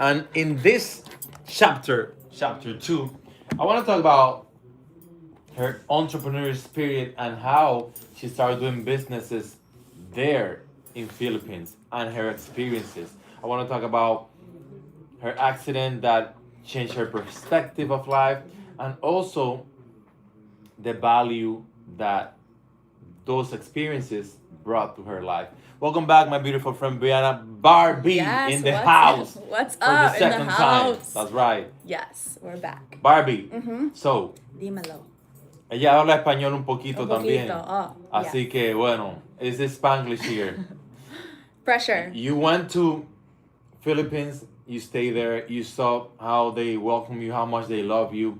And in this chapter 2, I want to talk about her entrepreneurial spirit and how she started doing businesses there in Philippines and her experiences. I want to talk about her accident that changed her perspective of life and also the value that those experiences brought to her life. Welcome back, my beautiful friend Brianna. Barbie Yes, in the what's house what's for the up in the second time. house? That's right. Yes, we're back. Barbie. Mm-hmm. So, Dímelo. ella habla español un Un poquito poquito. también. Oh, yeah. Así que, bueno, it's Spanglish here. Pressure. You went to Philippines, you stay there, you saw how they welcome you, how much they love you,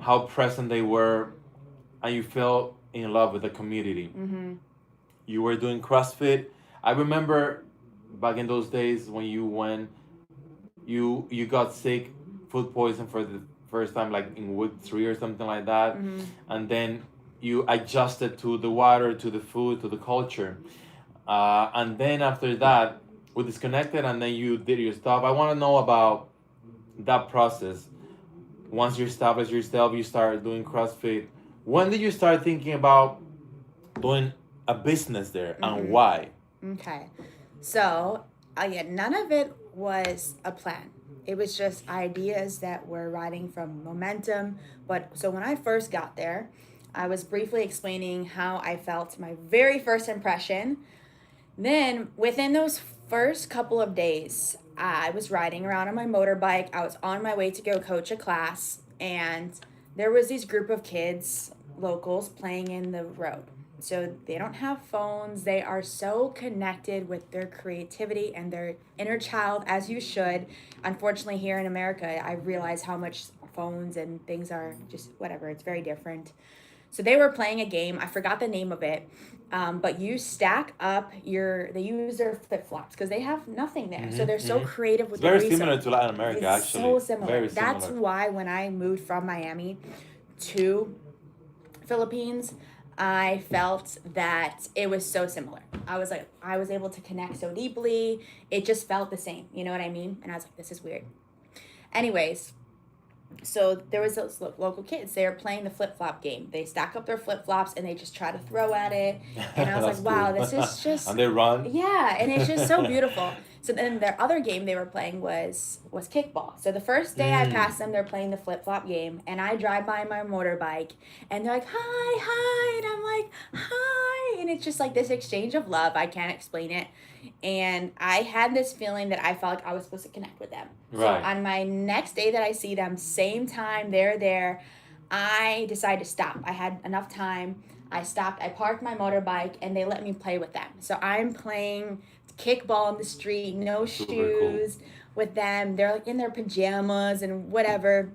how present they were, and you fell in love with the community. Mm-hmm. You were doing CrossFit. I remember back in those days when you went, you got sick, food poison for the first time, like in week 3 or something like that, Mm-hmm. and then you adjusted to the water, to the food, to the culture, and then after that, we disconnected, and then you did your stuff. I want to know about that process. Once you establish yourself, you start doing CrossFit. When did you start thinking about doing a business there, and Mm-hmm. why? Okay. So, again, none of it was a plan. It was just ideas that were riding from momentum. But so when I first got there, I was briefly explaining how I felt my very first impression. Then, within those first couple of days, I was riding around on my motorbike. I was on my way to go coach a class, and there was these group of kids, locals, playing in the road. So they don't have phones. They are so connected with their creativity and their inner child, as you should. Unfortunately, here in America, I realize how much phones and things are just whatever. It's very different. So they were playing a game. I forgot the name of it. But you stack up they use their flip flops because they have nothing there. So they're so creative It's with the very resource. similar to Latin America, It's actually. so similar. Very That's similar. why when I moved from Miami to Philippines, I felt that it was so similar. I was able to connect so deeply. It just felt the same. You know what I mean? And I was like, this is weird. Anyways, so there was those local kids. They were playing the flip flop game. They stack up their flip flops and they just try to throw at it. And I was That's like, wow, cool. this is just And they run. yeah, and it's just so beautiful. So then their other game they were playing was kickball. So the first day I passed them, they're playing the flip flop game, and I drive by my motorbike, and they're like, "Hi, hi," and I'm like, "Hi," and it's just like this exchange of love. I can't explain it, and I had this feeling that I felt like I was supposed to connect with them. So Right. on my next day that I see them, same time they're there, I decided to stop. I had enough time. I stopped, I parked my motorbike, and they let me play with them. So I'm playing kickball in the street, no Super cool. shoes with them. They're like in their pajamas and whatever.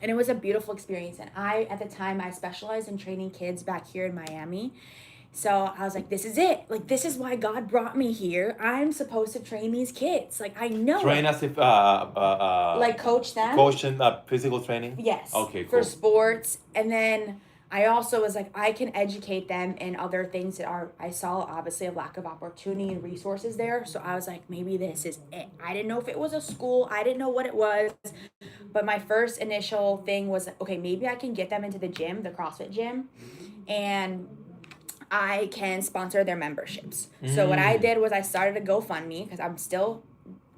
And it was a beautiful experience. And at the time, I specialized in training kids back here in Miami. So I was like, this is it. Like, this is why God brought me here. I'm supposed to train these kids. Like, I know Train it. as if Like, coach them. coaching physical training. Yes. Okay, For cool. sports. And then I also was like, I can educate them in other things that I saw obviously a lack of opportunity and resources there. So I was like, maybe this is it. I didn't know if it was a school. I didn't know what it was. But my first initial thing was, okay, maybe I can get them into the gym, the CrossFit gym. And I can sponsor their memberships. So what I did was I started a GoFundMe because I'm still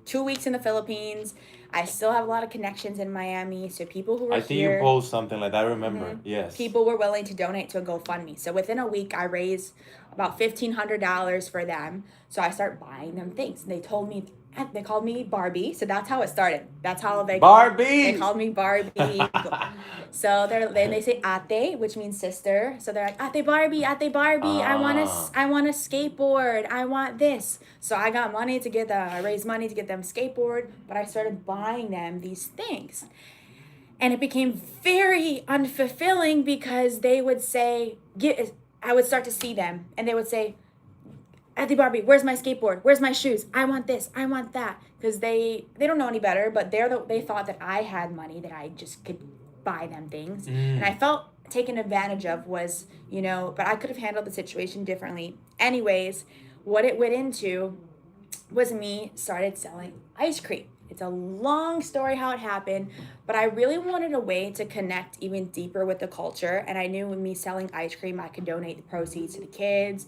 2 weeks in the Philippines. I still have a lot of connections in Miami. So people who were I think here, you post something like that. I remember. Yes. people were willing to donate to a GoFundMe. So within a week, I raised about $1,500 for them. So I start buying them things. They called me Barbie. So that's how it started. That's how Barbie. They called me Barbie. So then they say ate, which means sister. So they're like ate Barbie. I want a skateboard. I want this. So I got money to get them. I raised money to get them skateboard, but I started buying them these things. And it became very unfulfilling because they would say, I would start to see them and they would say, Auntie Barbie, where's my skateboard? Where's my shoes? I want this. I want that. Because they don't know any better, but they thought that I had money that I just could buy them things. And I felt taken advantage of but I could have handled the situation differently. Anyways, what it went into was me started selling ice cream. It's a long story how it happened, but I really wanted a way to connect even deeper with the culture. And I knew with me selling ice cream, I could donate the proceeds to the kids.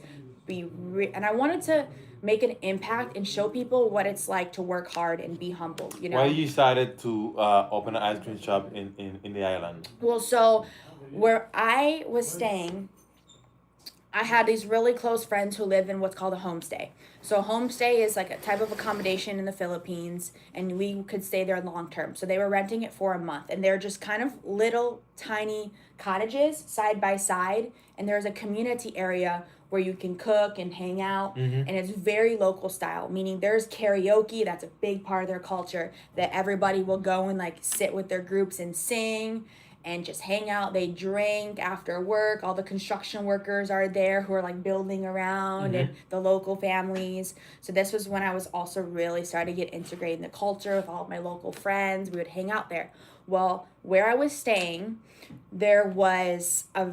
And I wanted to make an impact and show people what it's like to work hard and be humble, you Why know? you decided to open an ice cream shop in the island? Well, so where I was staying, I had these really close friends who live in what's called a homestay. So a homestay is like a type of accommodation in the Philippines, and we could stay there long term. So they were renting it for a month, and they're just kind of little tiny cottages side by side, and there's a community area where you can cook and hang out, Mm-hmm. and it's very local style, meaning there's karaoke. That's a big part of their culture, that everybody will go and like sit with their groups and sing and just hang out. They drink after work. All the construction workers are there who are like building around, and Mm-hmm. the local families. So this was when I was also really starting to get integrated in the culture with all of my local friends. We would hang out there. Well, where I was staying, there was a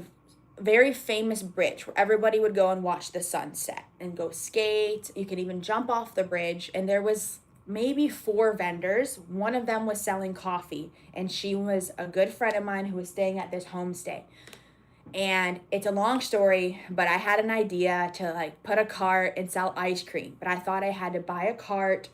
very famous bridge where everybody would go and watch the sunset and go skate. You could even jump off the bridge, and there was maybe four vendors. One of them was selling coffee, and she was a good friend of mine who was staying at this homestay. And it's a long story, but I had an idea to like put a cart and sell ice cream. But I thought I had to buy a cart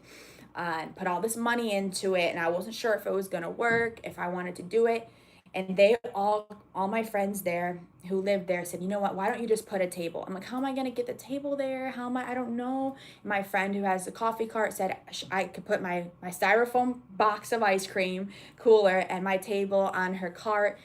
and put all this money into it, and I wasn't sure if it was gonna work, if I wanted to do it. And they all my friends there who lived there said, you know what, why don't you just put a table? I'm like, how am I gonna get the table there? How am I don't know. My friend who has the coffee cart said I could put my styrofoam box of ice cream cooler and my table on her cart,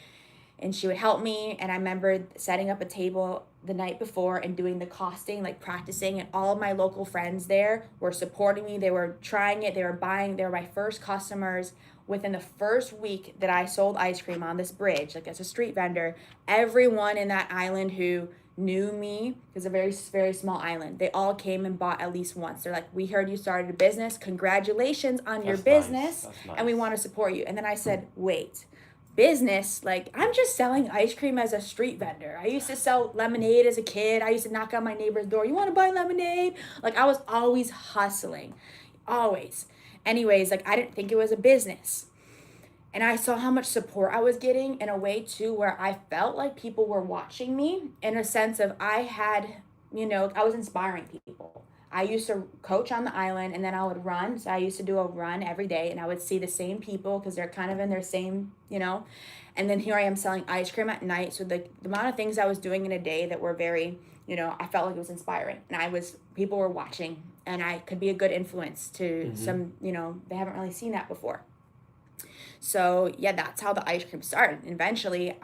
and she would help me. And I remember setting up a table the night before and doing the costing, like practicing, and all of my local friends there were supporting me. They were trying it, they were buying, they were my first customers. Within the first week that I sold ice cream on this bridge, like as a street vendor, everyone in that island who knew me, it's a very, very small island, they all came and bought at least once. They're like, we heard you started a business, congratulations on your That's nice. business, That's and we nice. want to support you. And then I said, wait, business? Like, I'm just selling ice cream as a street vendor. I used to sell lemonade as a kid. I used to knock on my neighbor's door, you want to buy lemonade? Like, I was always hustling, always. Anyways, like, I didn't think it was a business. And I saw how much support I was getting in a way too, where I felt like people were watching me, in a sense of I had, I was inspiring people. I used to coach on the island, and then I would run. So I used to do a run every day, and I would see the same people because they're kind of in their same. And then here I am selling ice cream at night. So the amount of things I was doing in a day that were very, I felt like it was inspiring. And people were watching, and I could be a good influence to Mm-hmm. some, they haven't really seen that before. So yeah, that's how the ice cream started. Eventually,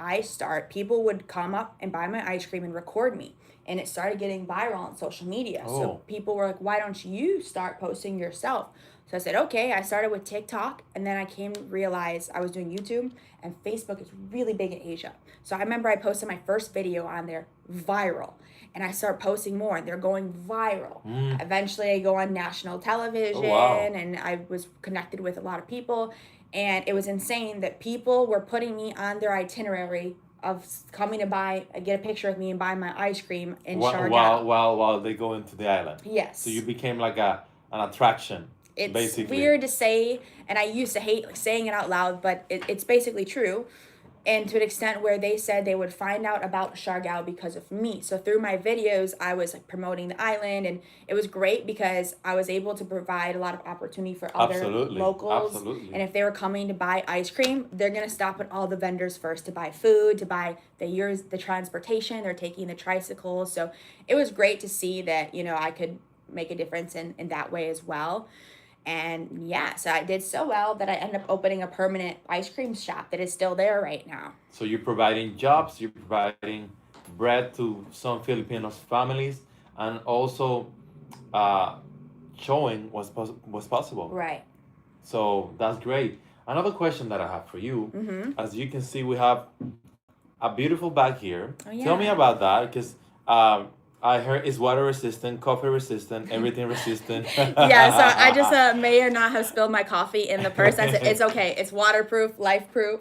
people would come up and buy my ice cream and record me. And it started getting viral on social media. Oh. So people were like, why don't you start posting yourself? So I said, okay. I started with TikTok, and then I came to realize I was doing YouTube, and Facebook is really big in Asia. So I remember I posted my first video on there, viral. And I start posting more, and they're going viral. Mm. Eventually, I go on national television, Oh, wow. and I was connected with a lot of people. And it was insane that people were putting me on their itinerary of coming to get a picture of me and buy my ice cream in Siargao. While they go into the island. Yes. So you became like an attraction. It's basically weird to say, and I used to hate like saying it out loud, but it's basically true. And to an extent where they said they would find out about Siargao because of me. So through my videos, I was like promoting the island, and it was great because I was able to provide a lot of opportunity for other Absolutely. locals. Absolutely. And if they were coming to buy ice cream, they're gonna stop at all the vendors first to buy food, to buy the transportation. They're taking the tricycles. So it was great to see that I could make a difference in that way as well. And yeah, so I did so well that I ended up opening a permanent ice cream shop that is still there right now. So you're providing jobs, you're providing bread to some Filipinos families, and also uh, showing what's possible. Right. So that's great. Another question that I have for you, Mm-hmm. as you can see, we have a beautiful bag here. Oh, Tell me yeah. about that, because I heard it's water resistant, coffee resistant, everything resistant. Yeah, so I just may or not have spilled my coffee in the purse. I said, it's okay. It's waterproof, life proof.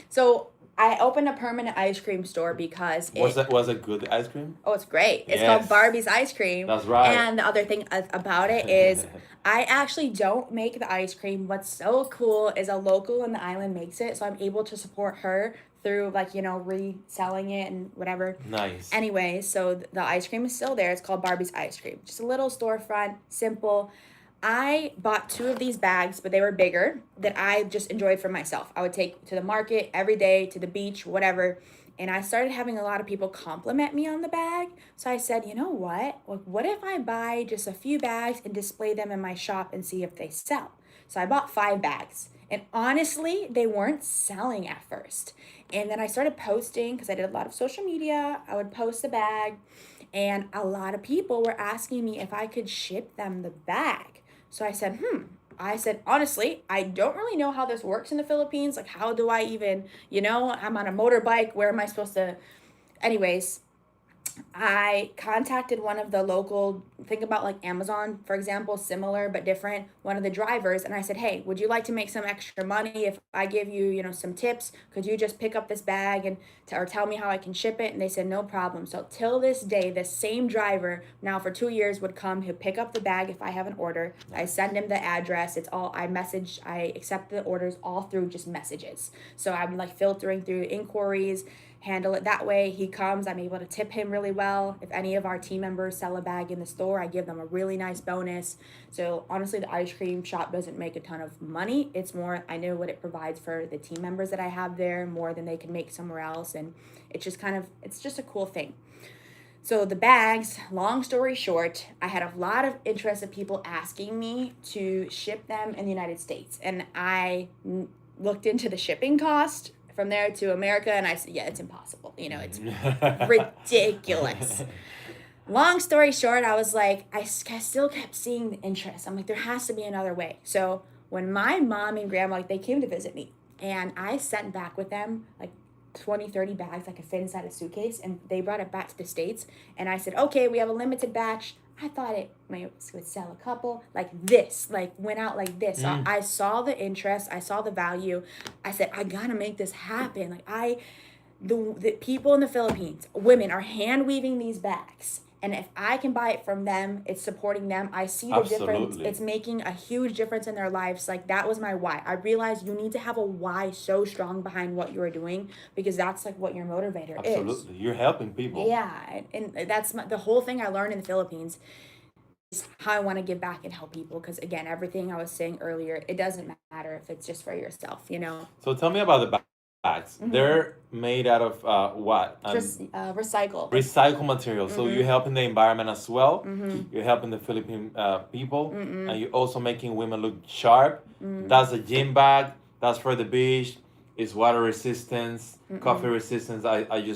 So I opened a permanent ice cream store because Was it good ice cream? oh, it's great. It's Yes. called Barbie's Ice Cream. That's right. And the other thing about it is I actually don't make the ice cream. What's so cool is a local in the island makes it, so I'm able to support her through like, reselling it and whatever. Nice. Anyway, so the ice cream is still there. It's called Barbie's Ice Cream. Just a little storefront, simple. I bought 2 of these bags, but they were bigger that I just enjoyed for myself. I would take to the market every day, to the beach, whatever. And I started having a lot of people compliment me on the bag. So I said, you know what? Like, what if I buy just a few bags and display them in my shop and see if they sell? So I bought 5 bags. And honestly, they weren't selling at first. And then I started posting because I did a lot of social media. I would post the bag, and a lot of people were asking me if I could ship them the bag. So I said, honestly, I don't really know how this works in the Philippines. Like, how do I even, I'm on a motorbike. Where am I supposed to? Anyways, I contacted one of the local, think about like Amazon, for example, similar but different, one of the drivers, and I said, hey, would you like to make some extra money if I give you, some tips? Could you just pick up this bag and or tell me how I can ship it? And they said, no problem. So till this day, the same driver now for 2 years would come, he'd pick up the bag if I have an order. I send him the address. It's all, I accept the orders all through just messages. So I'm like filtering through inquiries, handle it that way. He comes, I'm able to tip him really well. If any of our team members sell a bag in the store, I give them a really nice bonus. So honestly, the ice cream shop doesn't make a ton of money. It's more, I know what it provides for the team members that I have there, more than they can make somewhere else. And it's just it's just a cool thing. So the bags, long story short, I had a lot of interest of people asking me to ship them in the United States. And I looked into the shipping cost from there to America, and I said, yeah, it's impossible. It's ridiculous. Long story short, I was like, I still kept seeing the interest. I'm like, there has to be another way. So when my mom and grandma, they came to visit me, and I sent back with them like 20, 30 bags I could fit inside a suitcase, and they brought it back to the States, and I said, okay, we have a limited batch. I thought it would sell a couple like this, like went out like this. So I saw the interest, I saw the value. I said, I gotta make this happen. Like the people in the Philippines, women are hand weaving these bags. And if I can buy it from them, it's supporting them. I see the difference. It's making a huge difference in their lives. Like, that was my why. I realized you need to have a why so strong behind what you are doing, because that's like what your motivator is. Absolutely. You're helping people. Yeah. And that's the whole thing I learned in the Philippines is how I want to give back and help people. Because again, everything I was saying earlier, it doesn't matter if it's just for yourself, So tell me about the bags. Mhm. They're made out of what? Just recycle. Recycle material. So you're helping the environment as well. Mm-hmm. You're helping the Philippine people, Mm-mm. and you're also making women look sharp. That's a gym bag. That's for the beach. It's water resistance, coffee resistance. I just